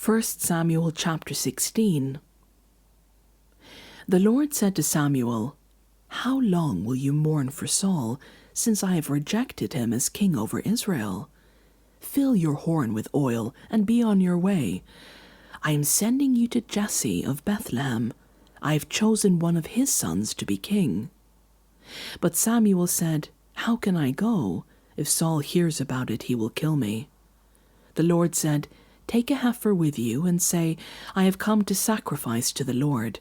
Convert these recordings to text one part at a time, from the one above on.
1 Samuel chapter 16. The Lord said to Samuel, "How long will you mourn for Saul, since I have rejected him as king over Israel? Fill your horn with oil and be on your way. I am sending you to Jesse of Bethlehem. I have chosen one of his sons to be king." But Samuel said, "How can I go? If Saul hears about it, he will kill me." The Lord said, "Take a heifer with you and say, 'I have come to sacrifice to the Lord.'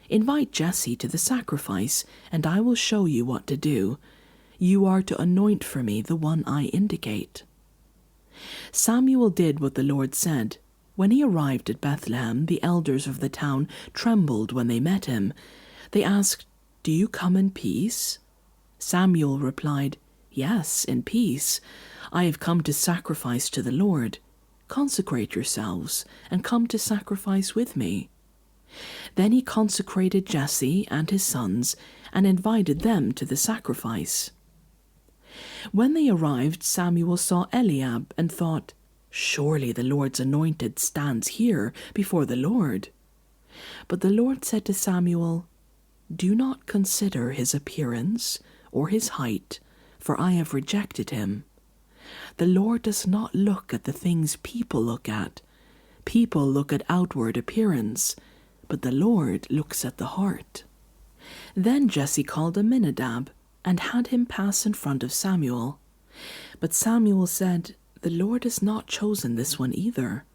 Invite Jesse to the sacrifice, and I will show you what to do. You are to anoint for me the one I indicate." Samuel did what the Lord said. When he arrived at Bethlehem, the elders of the town trembled when they met him. They asked, "Do you come in peace?" Samuel replied, "Yes, in peace. I have come to sacrifice to the Lord. Consecrate yourselves and come to sacrifice with me." Then he consecrated Jesse and his sons and invited them to the sacrifice. When they arrived, Samuel saw Eliab and thought, "Surely the Lord's anointed stands here before the Lord." But the Lord said to Samuel, "Do not consider his appearance or his height, for I have rejected him. The Lord does not look at the things people look at. People look at outward appearance, but the Lord looks at the heart." Then Jesse called Aminadab and had him pass in front of Samuel. But Samuel said, "The Lord has not chosen this one either."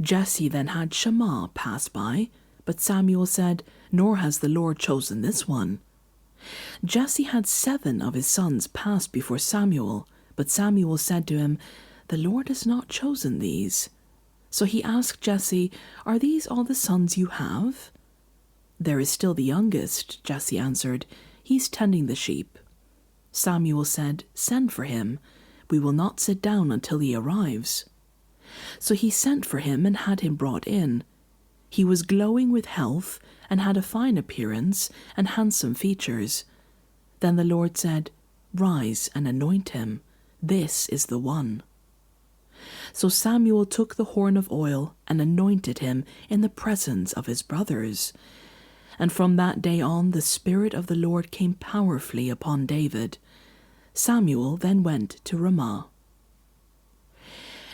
Jesse then had Shammah pass by, but Samuel said, "Nor has the Lord chosen this one." Jesse had 7 of his sons pass before Samuel, but Samuel said to him, "The Lord has not chosen these." So he asked Jesse, "Are these all the sons you have?" "There is still the youngest," Jesse answered. "He's tending the sheep." Samuel said, "Send for him. We will not sit down until he arrives." So he sent for him and had him brought in. He was glowing with health and had a fine appearance and handsome features. Then the Lord said, "Rise and anoint him. This is the one." So Samuel took the horn of oil and anointed him in the presence of his brothers. And from that day on the Spirit of the Lord came powerfully upon David. Samuel then went to Ramah.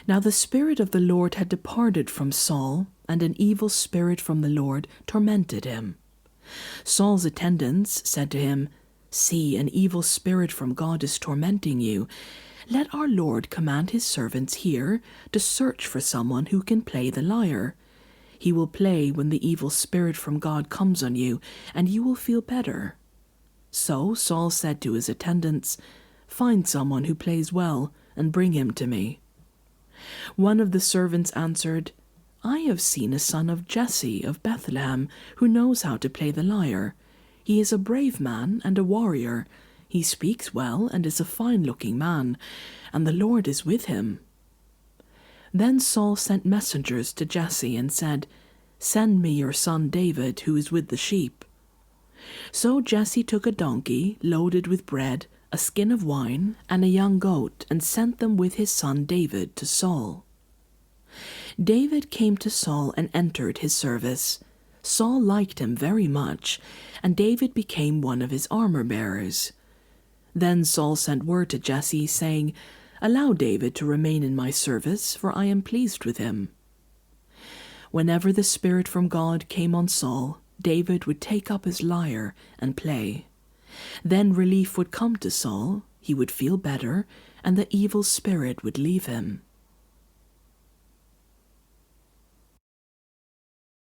Now the Spirit of the Lord had departed from Saul, and an evil spirit from the Lord tormented him. Saul's attendants said to him, "See, an evil spirit from God is tormenting you. Let our Lord command his servants here to search for someone who can play the lyre. He will play when the evil spirit from God comes on you, and you will feel better." So Saul said to his attendants, "Find someone who plays well, and bring him to me." One of the servants answered, "I have seen a son of Jesse of Bethlehem who knows how to play the lyre. He is a brave man and a warrior. He speaks well and is a fine-looking man, and the Lord is with him." Then Saul sent messengers to Jesse and said, "Send me your son David, who is with the sheep." So Jesse took a donkey loaded with bread, a skin of wine, and a young goat, and sent them with his son David to Saul. David came to Saul and entered his service. Saul liked him very much, and David became one of his armor-bearers. Then Saul sent word to Jesse, saying, "Allow David to remain in my service, for I am pleased with him." Whenever the Spirit from God came on Saul, David would take up his lyre and play. Then relief would come to Saul, he would feel better, and the evil spirit would leave him.